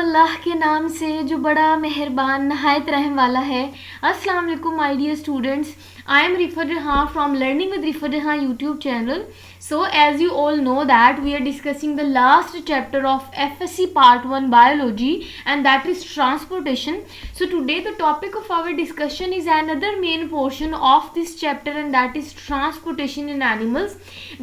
अल्लाह के नाम से जो बड़ा मेहरबान नहायत रहम वाला है। अस्सलाम वालेकुम my dear students, I am Rifat Rehan from Learning with Rifat Rehan YouTube channel. So as you all know that we are discussing the last chapter of FSC part 1 biology, and that is transportation. So today the topic of our discussion is another main portion of this chapter, and that is transportation in animals.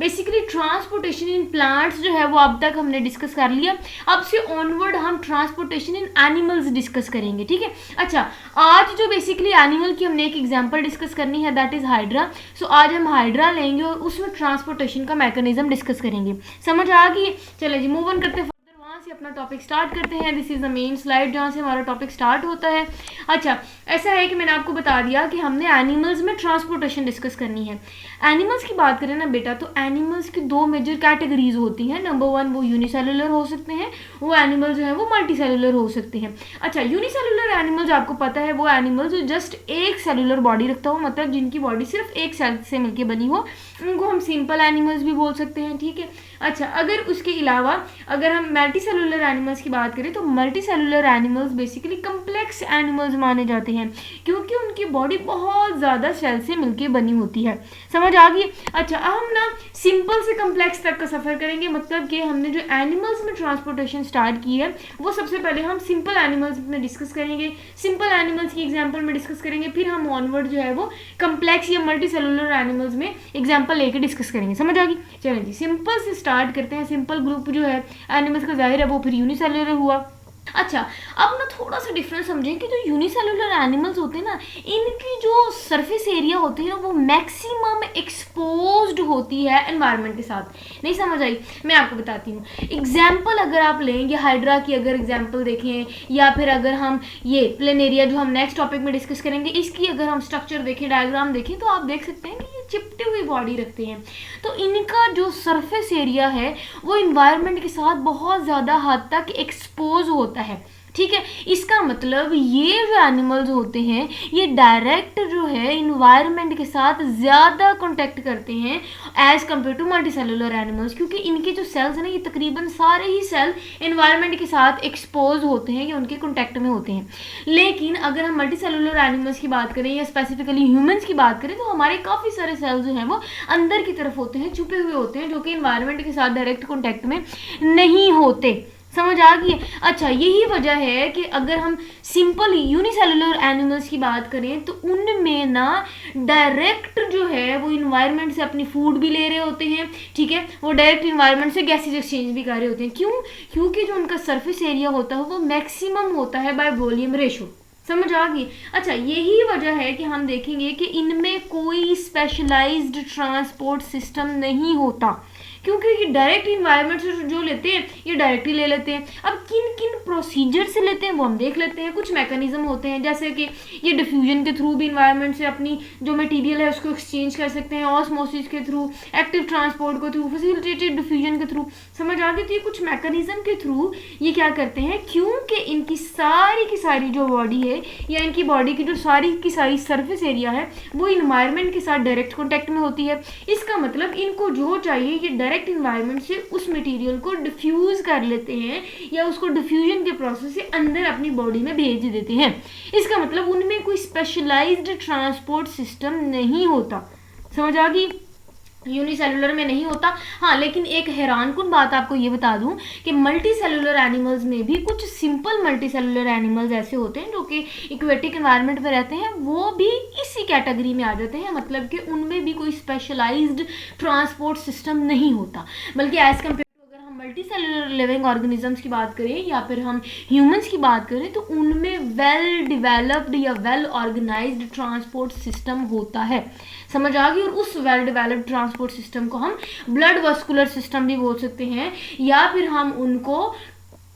Basically transportation in plants जो है वो अब तक हमने discuss कर लिया। अब से ऑनवर्ड हम ट्रांसपोर्टेशन इन एनिमल्स डिस्कस करेंगे, ठीक है। अच्छा, आज जो बेसिकली एनिमल की हमने एक एग्जांपल डिस्कस करनी है, दैट इज हाइड्रा। सो आज हम हाइड्रा लेंगे और उसमें ट्रांसपोर्टेशन का मैकेनिज्म डिस्कस करेंगे। समझ आ गई? चले जी, मूव ऑन करते हैं, वहाँ से अपना टॉपिक स्टार्ट करते हैं। This is the main slide जहाँ से हमारा टॉपिक स्टार्ट होता है। अच्छा, ऐसा है कि मैंने आपको बता दिया कि हमने एनिमल्स में ट्रांसपोर्टेशन डिस्कस करनी है। एनिमल्स की बात करें ना बेटा, तो एनिमल्स की दो मेजर कैटेगरीज होती हैं। नंबर वन, वो यूनिसेलुलर हो सकते हैं, वो एनिमल जो है वो मल्टीसेलुलर हो सकते हैं। अच्छा, यूनिसेलुलर एनिमल्स आपको पता है वो एनिमल जो जस्ट एक सेलुलर बॉडी रखता हो, मतलब जिनकी बॉडी सिर्फ एक सेल से मिलकर बनी हो, उनको हम सिंपल एनिमल्स भी बोल सकते हैं, ठीक है। अच्छा, अगर उसके अलावा अगर हम मल्टीसेलुलर एनिमल्स की बात करें तो multicellular animals basically complex animals माने जाते हैं, क्योंकि उनकी बॉडी बहुत ज़्यादा सेल से मिलके बनी होती है। समझ आ गई? अच्छा, अब हम ना सिंपल से कम्प्लेक्स तक का सफ़र करेंगे, मतलब कि हमने जो एनिमल्स में ट्रांसपोर्टेशन स्टार्ट की है वो सबसे पहले हम सिंपल एनिमल्स में डिस्कस करेंगे, सिंपल एनिमल्स की एग्जाम्पल में डिस्कस करेंगे, फिर हम ऑनवर्ड जो है वो कम्प्लेक्स या मल्टीसेलुलर एनिमल्स में एग्जाम्पल लेके डिस्कस करेंगे। समझ आ गई? चलिए जी, सिंपल से स्टार्ट करते हैं। सिंपल ग्रुप जो है एनिमल्स का जाहिर है वो फिर यूनिसेलुलर हुआ। अच्छा, अब ना थोड़ा सा डिफरेंस समझें कि जो यूनिसेलुलर एनिमल्स होते हैं ना, इनकी जो सरफेस एरिया होती है ना वो मैक्सिमम एक्सपोज्ड होती है एनवायरनमेंट के साथ। नहीं समझ आई? मैं आपको बताती हूँ। एग्जाम्पल अगर आप लेंगे हाइड्रा की, अगर एग्जाम्पल देखें, या फिर अगर हम ये प्लेनेरिया जो हम नेक्स्ट टॉपिक में डिस्कस करेंगे, इसकी अगर हम स्ट्रक्चर देखें, डायग्राम देखें, तो आप देख सकते हैं कि ये चिपटी हुई बॉडी रखते हैं। तो इनका जो सरफेस एरिया है वो इन्वायरमेंट के साथ बहुत ज़्यादा हद तक एक्सपोज होता है, ठीक है। इसका मतलब ये जो एनिमल्स होते हैं ये डायरेक्ट जो है इन्वायरमेंट के साथ ज़्यादा कांटेक्ट करते हैं as compare to multicellular animals, क्योंकि इनके जो सेल्स हैं ना, ये तकरीबन सारे ही सेल इन्वायरमेंट के साथ एक्सपोज होते हैं या उनके कॉन्टैक्ट में होते हैं। लेकिन अगर हम मल्टीसेलुलर एनिमल्स की बात करें या स्पेसिफिकली ह्यूमंस की बात करें, तो हमारे काफ़ी सारे सेल्स जो हैं वो अंदर की तरफ होते हैं, छुपे हुए होते हैं, जो कि इन्वायरमेंट के साथ डायरेक्ट कॉन्टैक्ट में नहीं होते। समझ आ गई? अच्छा, यही वजह है कि अगर हम सिंपल यूनिसेलुलर एनिमल्स की बात करें तो उनमें ना डायरेक्ट जो है वो इन्वायरमेंट से अपनी फूड भी ले रहे होते हैं, ठीक है। वो डायरेक्ट इन्वायरमेंट से गैसेज एक्सचेंज भी कर रहे होते हैं। क्यों? क्योंकि जो उनका सरफेस एरिया होता है वो मैक्सिमम होता है बाय वॉल्यूम रेशो। समझ आ गई? अच्छा, यही वजह है कि हम देखेंगे कि इनमें कोई स्पेशलाइज्ड ट्रांसपोर्ट सिस्टम नहीं होता, क्योंकि ये डायरेक्ट इन्वायरमेंट से जो लेते हैं ये डायरेक्टली ले लेते हैं। अब किन किन प्रोसीजर से लेते हैं वो हम देख लेते हैं। कुछ मैकेनिज्म होते हैं, जैसे कि ये डिफ्यूजन के थ्रू भी इन्वायरमेंट से अपनी जो मटेरियल है उसको एक्सचेंज कर सकते हैं, ऑस्मोसिस के थ्रू, एक्टिव ट्रांसपोर्ट के थ्रू, फैसिलिटेटेड डिफ्यूजन के थ्रू। समझ आ गई? तो ये कुछ मैकेनिज्म के थ्रू ये क्या करते हैं, क्योंकि इनकी सारी जो बॉडी है या इनकी बॉडी की जो सारी की सारी सरफेस एरिया है वो इन्वायरमेंट के साथ डायरेक्ट कॉन्टैक्ट में होती है। इसका मतलब इनको जो चाहिए ये डायरेक्ट इन्वायरमेंट से उस मटेरियल को डिफ्यूज कर लेते हैं या उसको डिफ्यूजन के प्रोसेस से अंदर अपनी बॉडी में भेज देते हैं। इसका मतलब उनमें कोई स्पेशलाइज्ड ट्रांसपोर्ट सिस्टम नहीं होता। समझ आ गई? यूनिसेलुलर में नहीं होता। हाँ, लेकिन एक हैरानकुन बात आपको ये बता दूं कि मल्टीसेलुलर एनिमल्स में भी कुछ सिंपल मल्टीसेलुलर एनिमल्स ऐसे होते हैं जो कि इक्वेटिक एनवायरनमेंट में रहते हैं, वो भी इसी कैटेगरी में आ जाते हैं। मतलब कि उनमें भी कोई स्पेशलाइज्ड ट्रांसपोर्ट सिस्टम नहीं होता, बल्कि as compare multicellular living organisms की बात करें या फिर हम ह्यूमंस की बात करें तो उनमें वेल डेवलप्ड या वेल ऑर्गेनाइज्ड ट्रांसपोर्ट सिस्टम होता है। समझ आ गई? और उस वेल डेवलप्ड ट्रांसपोर्ट सिस्टम को हम ब्लड वस्कुलर सिस्टम भी बोल सकते हैं या फिर हम उनको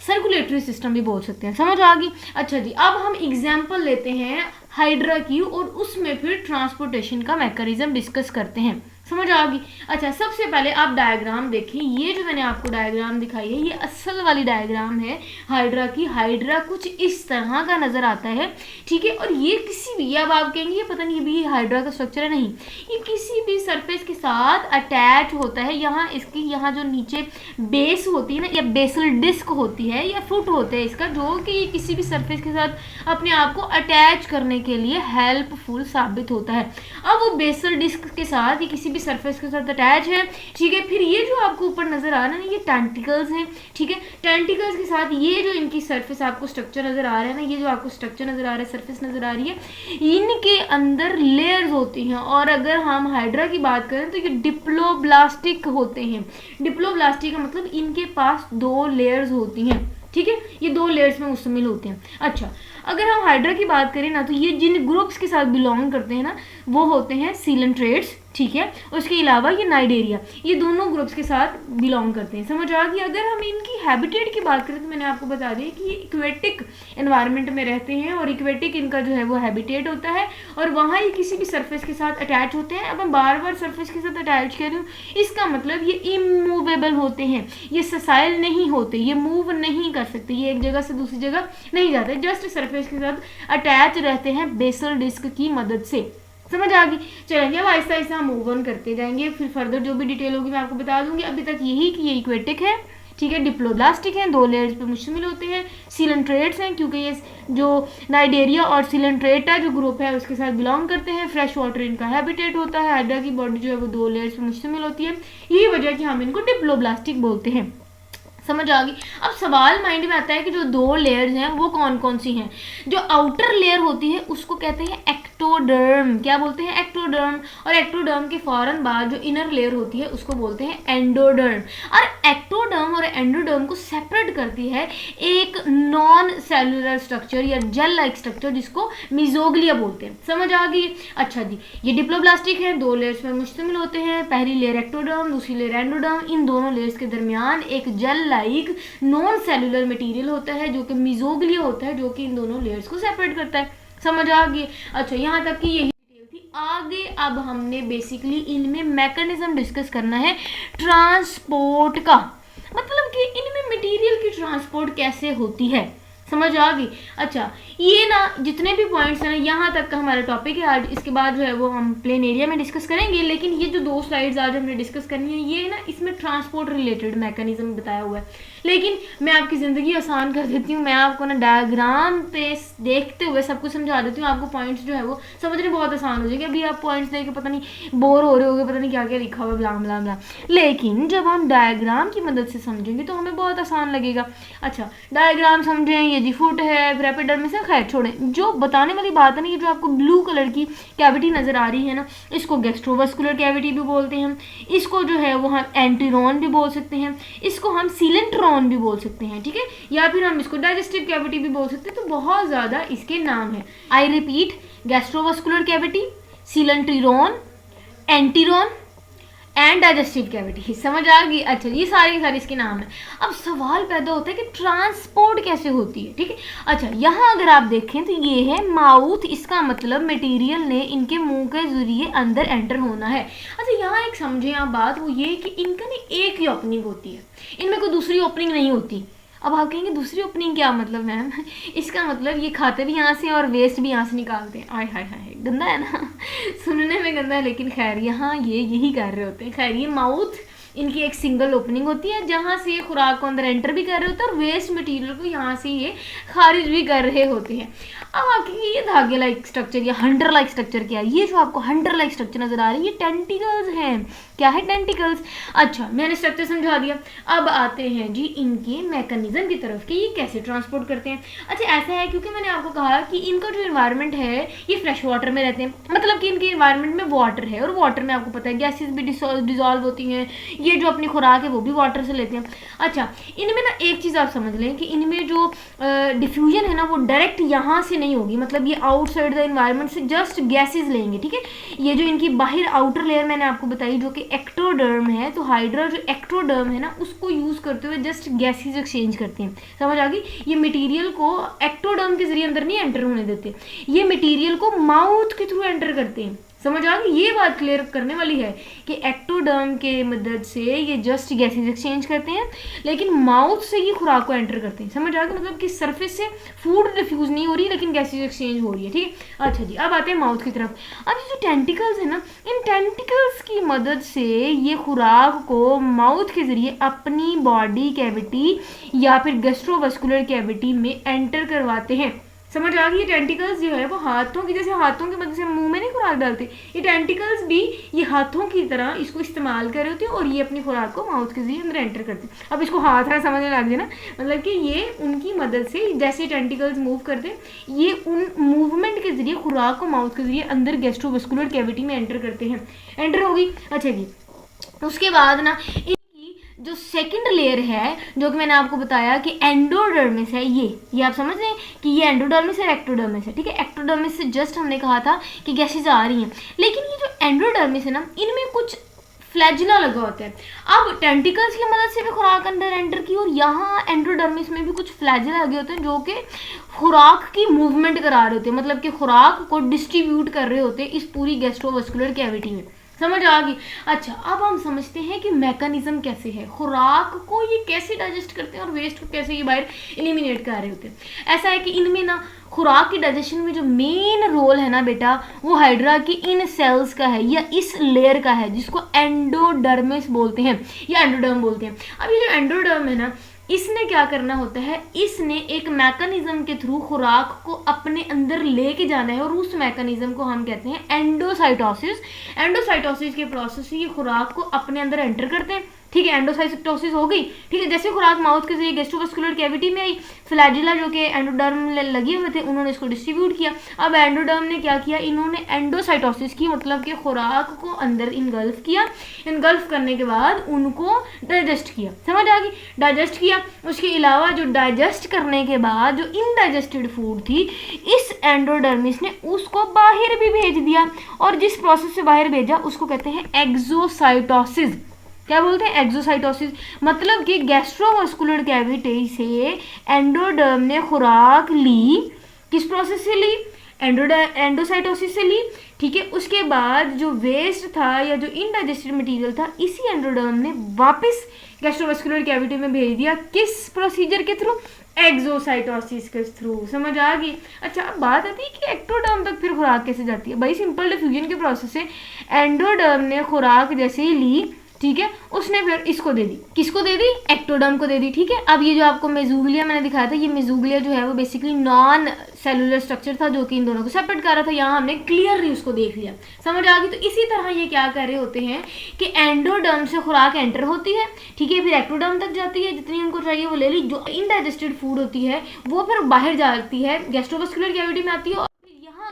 सर्कुलेटरी सिस्टम भी बोल सकते हैं। समझ आ गई? अच्छा जी, अब हम एग्जाम्पल लेते हैं हाइड्रा की और उसमें फिर ट्रांसपोर्टेशन का मैकेनिज्म डिस्कस करते हैं। समझ आ गई। अच्छा, सबसे पहले आप डायग्राम देखिए, ये जो मैंने आपको डायग्राम दिखाई है ये असल वाली डायग्राम है हाइड्रा की। हाइड्रा कुछ इस तरह का नजर आता है, ठीक है। और ये किसी भी, अब आप कहेंगे ये पता नहीं भी हाइड्रा का स्ट्रक्चर है, नहीं, ये किसी भी सरफेस के साथ अटैच होता है। यहाँ इसकी यहाँ जो नीचे बेस होती है ना, या बेसल डिस्क होती है या फुट होता है इसका, जो कि ये किसी भी सरफेस के साथ अपने आप को अटैच करने के लिए हेल्पफुल साबित होता है। अब वो बेसल डिस्क के साथ, ये किसी भी सरफेस के साथ अटैच है, ठीक है। फिर ये जो आपको ऊपर नजर आ रहा है ना, ये टेंटिकल्स हैं, ठीक है। टेंटिकल्स के साथ ये जो इनकी सरफेस आपको स्ट्रक्चर नजर आ रहा है ना, ये जो आपको स्ट्रक्चर नजर आ रहा है, सरफेस नजर आ रही है, इनके अंदर लेयर्स होती हैं। और अगर हम हाइड्रा की बात करें तो ये डिप्लोब्लास्टिक होते हैं। डिप्लोब्लास्टिक का मतलब इनके पास 2 लेयर्स होती हैं, ठीक है, ये 2 लेयर्स में मुश्तमिल होते हैं। अच्छा, अगर हम हाइड्रा की बात करें ना, तो ये जिन ग्रुप्स के साथ बिलोंग करते हैं ना, वो होते हैं सीलेंट्रेट्स, ठीक है। उसके अलावा ये नाइडेरिया, ये दोनों ग्रुप्स के साथ बिलोंग करते हैं। समझ आ गई। अगर हम इनकी हैबिटेट की बात करें तो मैंने आपको बता दिया कि ये इक्वेटिक एनवायरनमेंट में रहते हैं, और इक्वेटिक इनका जो है वो हैबिटेट होता है, और वहाँ ये किसी भी सरफेस के साथ अटैच होते हैं। अब मैं बार बार सरफेस के साथ अटैच कर रही हूँ, इसका मतलब ये इमूवेबल होते हैं, ये ससाइल नहीं होते, ये मूव नहीं कर सकते, ये एक जगह से दूसरी जगह नहीं जाते, जस्ट सरफेस के साथ अटैच रहते हैं बेसल डिस्क की मदद से। समझ आ गई। चलेंगे अब आहिस्ता आहिस्ता हम मूव ऑन करते जाएंगे, फिर फर्दर जो भी डिटेल होगी मैं आपको बता दूंगी। अभी तक यही कि ये इक्वेटिक है, ठीक है, डिप्लोब्लास्टिक हैं, 2 लेयर्स पे मुश्तमिल होते हैं, सीलेंट्रेट्स हैं क्योंकि ये जो नाइडेरिया और सीलेंट्रेटा जो ग्रुप है उसके साथ बिलोंग करते हैं। फ्रेश वाटर इनका हैबिटेट होता है। हाइड्रा की बॉडी जो है वो 2 लेयर्स पे मुश्तमिल होती है, यही वजह कि हम इनको डिप्लोब्लास्टिक बोलते हैं। समझ आ गई। अब सवाल माइंड में आता है कि जो 2 लेयर्स हैं वो कौन कौन सी हैं। जो आउटर लेयर होती है उसको कहते हैं एक्टोडर्म। क्या बोलते हैं? एक्टोडर्म। और एक्टोडर्म के फौरन बाद जो इनर लेयर होती है उसको बोलते हैं एंडोडर्म। और एक्टोडर्म और एंडोडर्म को सेपरेट करती है एक नॉन सेलुलर स्ट्रक्चर या जेल लाइक स्ट्रक्चर जिसको मिजोग्लिया बोलते हैं। समझ आ गई। अच्छा जी, ये डिप्लोब्लास्टिक है, 2 लेयर्स में मुश्तमिल होते हैं। पहली लेयर एक्टोडर्म, दूसरी लेयर एंडोडर्म। इन दोनों लेयर्स के दरमियान एक gel like non cellular material होता है जो कि मिजोग्लिया होता है, जो कि इन दोनों लेयर्स को सेपरेट करता है। समझ आ गई। अच्छा, यहाँ तक की यही डिटेल थी। आगे अब हमने बेसिकली इनमें मैकेनिज्म डिस्कस करना है ट्रांसपोर्ट का, मतलब कि इनमें मटेरियल की ट्रांसपोर्ट कैसे होती है। समझ आ गई। अच्छा, ये ना जितने भी पॉइंट्स हैं ना, यहाँ तक का हमारा टॉपिक है आज। इसके बाद जो है वो हम प्लेन एरिया में डिस्कस करेंगे, लेकिन ये जो 2 स्लाइड्स आज हमने डिस्कस करनी है ये ना इसमें ट्रांसपोर्ट रिलेटेड मैकेनिज्म बताया हुआ है। लेकिन मैं आपकी ज़िंदगी आसान कर देती हूँ, मैं आपको ना डायग्राम पे देखते हुए सब कुछ समझा देती हूँ। आपको पॉइंट्स जो है वो समझने बहुत आसान हो जाएगी। अभी आप पॉइंट्स देख के पता नहीं बोर हो रहे होगे, पता नहीं क्या क्या लिखा हुआ ब्ला ब्ला ब्ला, लेकिन जब हम डायग्राम की मदद से समझेंगे तो हमें बहुत आसान लगेगा। अच्छा, डायग्राम समझें, ये जी फुट है, एपिडर्मिस है, खैर छोड़ें। जो बताने वाली बात है ना, ये जो आपको ब्लू कलर की कैविटी नजर आ रही है ना, इसको गैस्ट्रोवास्कुलर कैविटी भी बोलते हैं। इसको जो है वो हम एंटीरॉन भी बोल सकते हैं, इसको हम सीलेंट्रॉन भी बोल सकते हैं, ठीक है, या फिर हम इसको डाइजेस्टिव कैविटी भी बोल सकते हैं। तो बहुत ज्यादा इसके नाम है। I repeat, gastrovascular cavity, coelenteron, enteron and digestive cavity. समझ आ गई। अच्छा, ये सारे के सारे इसके नाम है। अब सवाल पैदा होता है कि ट्रांसपोर्ट कैसे होती है, ठीक है। अच्छा, यहाँ अगर आप देखें तो ये है माउथ, इसका मतलब मटेरियल ने इनके मुंह के जरिए अंदर एंटर होना है। अच्छा, यहाँ एक समझें आप बात, वो ये कि इनका ना एक ही ओपनिंग होती है, इनमें कोई दूसरी ओपनिंग नहीं होती। अब आप कहेंगे दूसरी ओपनिंग क्या मतलब मैम? इसका मतलब ये खाते भी यहाँ से और वेस्ट भी यहाँ से निकालते हैं। आय हाय हाय, गंदा है ना सुनने में गंदा है, लेकिन खैर यहाँ ये यही कर रहे होते हैं। खैर, ये माउथ इनकी एक सिंगल ओपनिंग होती है जहाँ से ये खुराक को अंदर एंटर भी कर रहे होते हैं और वेस्ट मटेरियल को यहाँ से ये खारिज भी कर रहे होते हैं। अब आपके ये धागे लाइक स्ट्रक्चर या हंटर लाइक स्ट्रक्चर क्या है? ये जो आपको हंटर लाइक स्ट्रक्चर नजर आ रही है ये टेंटिकल्स हैं। क्या है? टेंटिकल्स। अच्छा, मैंने स्ट्रक्चर समझा दिया। अब आते हैं जी इनके मैकेनिज्म की तरफ कि ये कैसे ट्रांसपोर्ट करते हैं। अच्छा, ऐसा है क्योंकि मैंने आपको कहा कि इनका जो इन्वायरमेंट है ये फ्रेश वाटर में रहते हैं, मतलब कि इनके इन्वायरमेंट में वाटर है, और वाटर में आपको पता है गैसेस भी डिसॉल्व होती हैं। ये जो अपनी खुराक है वो भी वाटर से लेते हैं। अच्छा, इनमें ना एक चीज़ आप समझ लें कि इनमें जो डिफ्यूजन है ना वो डायरेक्ट यहाँ से नहीं होगी, मतलब ये आउटसाइड द इन्वायरमेंट से जस्ट गैसेस लेंगे, ठीक है। ये जो इनकी बाहर आउटर लेयर मैंने आपको बताई जो कि एक्टोडर्म है, तो हाइड्रा जो एक्टोडर्म है ना उसको यूज़ करते हुए जस्ट गैसेस एक्सचेंज करते हैं। समझ आ गई। ये मटीरियल को एक्टोडर्म के जरिए अंदर नहीं एंटर होने देते, ये मटीरियल को माउथ के थ्रू एंटर करते हैं। समझ आ गई? ये बात क्लियर करने वाली है कि एक्टोडर्म के मदद से ये जस्ट गैसेज एक्सचेंज करते हैं, लेकिन माउथ से ये खुराक को एंटर करते हैं। समझ आ गई? मतलब कि सरफेस से फूड डिफ्यूज नहीं हो रही, लेकिन गैसेज एक्सचेंज हो रही है। ठीक है, अच्छा जी, अब आते हैं माउथ की तरफ। अब ये जो टेंटिकल्स है ना, इन टेंटिकल्स की मदद से ये खुराक को माउथ के जरिए अपनी बॉडी कैविटी या फिर गैस्ट्रोवास्कुलर कैविटी में एंटर करवाते हैं। समझ आ गई? टेंटिकल्स जो है वो हाथों की, जैसे हाथों की मदद से मुंह में नहीं खुराक डालते, ये टेंटिकल्स भी ये हाथों की तरह इसको इस्तेमाल कर रहे होते हैं और ये अपनी खुराक को माउथ के जरिए अंदर एंटर करते हैं। अब इसको हाथ ना समझने लग जाए ना, मतलब कि ये उनकी मदद से जैसे टेंटिकल्स मूव करते हैं, ये उन मूवमेंट के जरिए खुराक को माउथ के जरिए अंदर गैस्ट्रोवास्कुलर कैविटी में एंटर करते हैं। एंटर होगी? अच्छा जी, उसके बाद ना जो सेकंड लेयर है, जो कि मैंने आपको बताया कि एंडोडर्मिस है, ये आप समझ रहे हैं कि ये एंडोडर्मिस है, एक्टोडर्मिस है। ठीक है, एक्टोडर्मिस से जस्ट हमने कहा था कि गैसेज आ रही हैं, लेकिन ये जो एंडोडर्मिस है ना, इनमें कुछ फ्लैजिला लगा होता है। अब टेंटिकल्स की मदद से भी खुराक अंदर एंटर की, और यहाँ एंडोडर्मिस में भी कुछ फ्लैजिला लगे होते हैं जो कि खुराक की मूवमेंट करा रहे होते हैं, मतलब कि खुराक को डिस्ट्रीब्यूट कर रहे होते हैं इस पूरी गैस्ट्रोवास्कुलर कैविटी में। समझ आ गई? अच्छा, अब हम समझते हैं कि मैकेनिज्म कैसे है, खुराक को ये कैसे डाइजेस्ट करते हैं और वेस्ट को कैसे ये बाहर एलिमिनेट कर रहे होते हैं। ऐसा है कि इनमें ना खुराक की डाइजेशन में जो मेन रोल है ना बेटा, वो हाइड्रा की इन सेल्स का है या इस लेयर का है, जिसको एंडोडर्मिस बोलते हैं या एंडोडर्म बोलते हैं। अब ये जो एंडोडर्म है ना, इसने क्या करना होता है, इसने एक मैकेनिज्म के थ्रू खुराक को अपने अंदर लेके जाना है, और उस मैकेनिज्म को हम कहते हैं एंडोसाइटोसिस। एंडोसाइटोसिस के प्रोसेस से ये खुराक को अपने अंदर एंटर करते हैं। ठीक है, एंडोसाइटोसिस हो गई। ठीक है, जैसे खुराक माउथ के जरिए गैस्ट्रोवास्कुलर कैविटी में आई, फ्लैजिला जो कि एंडोडर्म लगे हुए थे, उन्होंने इसको डिस्ट्रीब्यूट किया। अब एंडोडर्म ने क्या किया, इन्होंने एंडोसाइटोसिस की, मतलब कि खुराक को अंदर इनगल्फ किया। इनगल्फ करने के बाद उनको डाइजेस्ट किया। समझ आ गई? डाइजेस्ट किया। उसके अलावा जो डाइजेस्ट करने के बाद जो इनडाइजेस्टेड फूड थी, इस एंडोडर्मिस ने उसको बाहर भी भेज दिया, और जिस प्रोसेस से बाहर भेजा उसको कहते हैं एक्सोसाइटोसिस। क्या बोलते हैं? एक्सोसाइटोसिस। मतलब कि गैस्ट्रोवास्कुलर कैविटी से एंडोडर्म ने खुराक ली, किस प्रोसेस से ली? एंडोसाइटोसिस से ली। ठीक है, उसके बाद जो वेस्ट था या जो इनडाइजेस्टेड मटेरियल था, इसी एंडोडर्म ने वापस गैस्ट्रोवास्कुलर कैविटी में भेज दिया, किस प्रोसीजर के थ्रू? एक्सोसाइटोसिस के थ्रू। समझ आ गई? अच्छा, अब बात आती है कि एक्टोडर्म तक फिर खुराक कैसे जाती है। भाई सिंपल डिफ्यूजन के प्रोसेस से एंडोडर्म ने खुराक जैसे ही ली, ठीक है, उसने फिर इसको दे दी, किसको दे दी? एक्टोडर्म को दे दी। ठीक है, अब ये जो आपको मेजोग्लिया मैंने दिखाया था, ये मेजोग्लिया जो है वो बेसिकली नॉन सेलुलर स्ट्रक्चर था जो कि इन दोनों को सेपरेट कर रहा था। यहाँ हमने क्लियरली उसको देख लिया। समझ आ गई? तो इसी तरह ये क्या कर रहे होते हैं कि एंडोडर्म से खुराक एंटर होती है, ठीक है, फिर एक्टोडर्म तक जाती है, जितनी उनको चाहिए वो ले ली। जो इनडाइजेस्टेड फूड होती है वो फिर बाहर जाती है, गैस्ट्रोवास्कुलर कैविटी में आती है,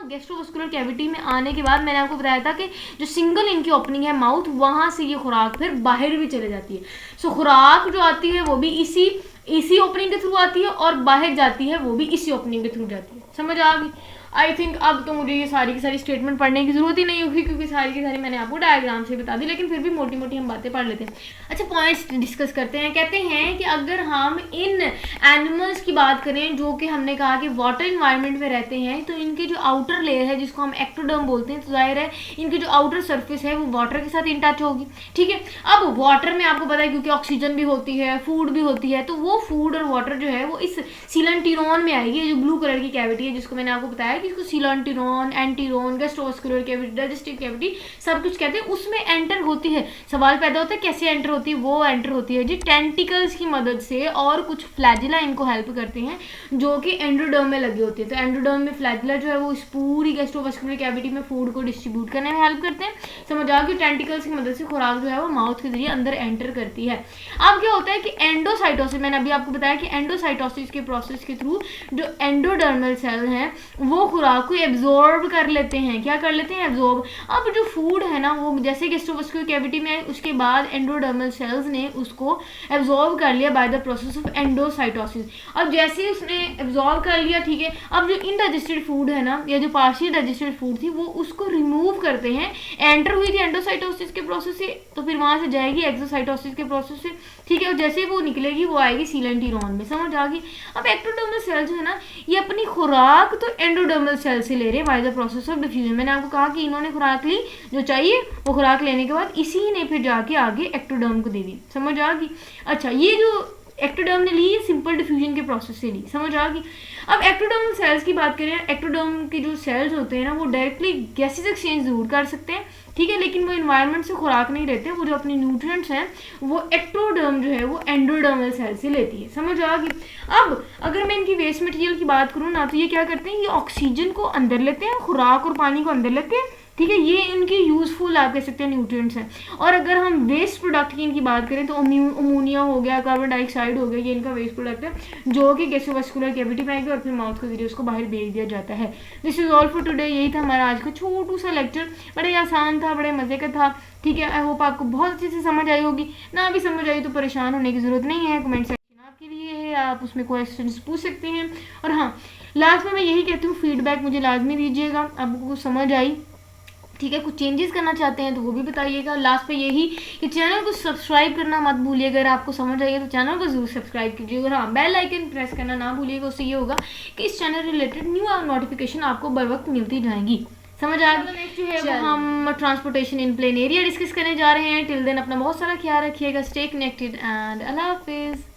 गैस्ट्रोवास्कुलर कैविटी में आने के बाद मैंने आपको बताया था कि जो सिंगल इनकी ओपनिंग है माउथ, वहां से ये खुराक फिर बाहर भी चले जाती है। सो खुराक जो आती है वो भी इसी ओपनिंग के थ्रू आती है, और बाहर जाती है वो भी इसी ओपनिंग के थ्रू जाती है। समझ आ गई? आई थिंक अब तो मुझे ये सारी की सारी स्टेटमेंट पढ़ने की जरूरत ही नहीं होगी, क्योंकि सारी की सारी मैंने आपको डायग्राम से बता दी, लेकिन फिर भी मोटी मोटी हम बातें पढ़ लेते हैं। अच्छा, पॉइंट्स डिस्कस करते हैं। कहते हैं कि अगर हम इन एनिमल्स की बात करें जो कि हमने कहा कि वाटर इन्वायरमेंट में रहते हैं, तो इनके जो आउटर लेयर है जिसको हम एक्टोडर्म बोलते हैं, तो जाहिर है इनकी जो आउटर सर्फेस है वो वाटर के साथ इन टच होगी। ठीक है, अब वाटर में आपको पता है क्योंकि ऑक्सीजन भी होती है, फूड भी होती है, तो वो फूड और वाटर जो है वो इस सीलेंटिरोन में आएगी, जो ब्लू कलर की कैविटी है जिसको मैंने आपको बताया कि इसको सीलेंटिरोन, एंटीरोन, गैस्ट्रोवास्कुलर कैविटी, डाइजेस्टिव कैविटी सब कुछ कहते हैं, उसमें एंटर होती है। सवाल पैदा होता है कैसे एंटर होती है? वो एंटर होती है जी टेंटिकल्स की मदद से, और कुछ फ्लैजिला इनको हेल्प करते हैं जो कि एंडोडर्म में लगे होते हैं। तो एंडोडर्म में फ्लैजिला जो है वो इस पूरी गैस्ट्रोवास्कुलर कैविटी में फूड को डिस्ट्रीब्यूट करने में हेल्प करते हैं। समझ आ गया? टेंटिकल्स की मदद से खुराक जो है वो माउथ के जरिए अंदर एंटर करती है। अब क्या होता है कि एंडोसाइटोसिस, मैंने अभी आपको बताया कि एंडोसाइटोसिस के प्रोसेस के थ्रू जो एंडोडर्मल सेल हैं वो खुराक को एब्जॉर्ब कर लेते हैं। क्या कर लेते हैं? एब्जॉर्ब। अब जो फूड है ना वो जैसे गैस्ट्रोवास्कुलर कैविटी में आए, उसके बाद एंडोडर्मल सेल्स ने उसको एब्जॉर्ब कर लिया by the process of endocytosis. अब जैसे ही उसने एब्जॉर्ब कर लिया, ठीक है, अब जो इनडाइजेस्टेड फूड है ना, या जो पार्शियल डाइजेस्टेड फूड थी, वो उसको रिमूव करते हैं। एंटर हुई थी एंडोसाइटोसिस के प्रोसेस से, तो फिर वहां से जाएगी एक्सोसाइटोसिस के प्रोसेस से। ठीक है, और जैसे वो निकलेगी वो आएगी सीलेंटिरोन में। समझ आ गई? अब एक्टोडर्मल सेल जो है ना, ये अपनी खुराक तो एंडोडर्म एक्टोडर्मल सेल से ले रहे हैं by the process of diffusion. मैंने आपको कहा कि इन्होंने खुराक ली, जो चाहिए वो खुराक लेने के बाद इसी ने फिर जाके आगे एक्टोडर्म को दे दी। समझ आ गई? अच्छा, ये जो एक्टोडर्म ने ली सिंपल डिफ्यूजन के प्रोसेस से ली। समझ आ गई? अब एक्टोडर्मल सेल्स की बात करें, एक्टोडर्म के जो सेल्स होते हैं ना वो डायरेक्टली गैसेस एक्सचेंज जरूर कर सकते हैं, ठीक है, लेकिन वो इन्वायरमेंट से खुराक नहीं लेते। वो जो अपने न्यूट्रिएंट्स हैं वो एक्टोडर्म जो है वो एंडोडर्मल सेल से लेती है। समझ आ गई? अब अगर मैं इनकी वेस्ट मटेरियल की बात करूँ ना, तो ये क्या करते हैं, ये ऑक्सीजन को अंदर लेते हैं, खुराक और पानी को अंदर लेते हैं, ठीक है, ये इनकी यूजफुल आप कह सकते हैं न्यूट्रिएंट्स हैं। और अगर हम वेस्ट प्रोडक्ट की इनकी बात करें तो अमोनिया हो गया, कार्बन डाइऑक्साइड हो गया, ये इनका वेस्ट प्रोडक्ट है जो कि गैसोवास्कुलर कैविटी में आएगा और फिर माउथ के जरिए उसको बाहर भेज दिया जाता है। This is all for today. यही था हमारा आज का छोटू सा लेक्चर, बड़े आसान था, बड़े मजे का था, ठीक है। आई होप आपको बहुत अच्छे से समझ आई होगी। ना भी समझ आई तो परेशान होने की जरूरत नहीं है, कमेंट सेक्शन आपके लिए है, आप उसमें क्वेश्चन पूछ सकते हैं। और हाँ, लास्ट में मैं यही कहती हूँ, फीडबैक मुझे लाजमी दीजिएगा, आपको कुछ समझ आई, ठीक है, कुछ चेंजेस करना चाहते हैं तो वो भी बताइएगा। लास्ट पे यही कि चैनल को सब्सक्राइब करना मत भूलिएगा। अगर आपको समझ आइए तो चैनल को जरूर सब्सक्राइब कीजिएगा। और हाँ, बेल आइकन प्रेस करना ना भूलिएगा। उससे ये होगा कि इस चैनल रिलेटेड न्यू नोटिफिकेशन आपको बर वक्त मिलती जाएंगी। समझ आ गया? नेक्स्ट जो है वो हम ट्रांसपोर्टेशन इन प्लेन एरिया डिस्कस करने जा रहे हैं। टिल देन अपना बहुत सारा ख्याल रखिएगा। स्टे कनेक्टेड एंड अल्लाह हाफिज़।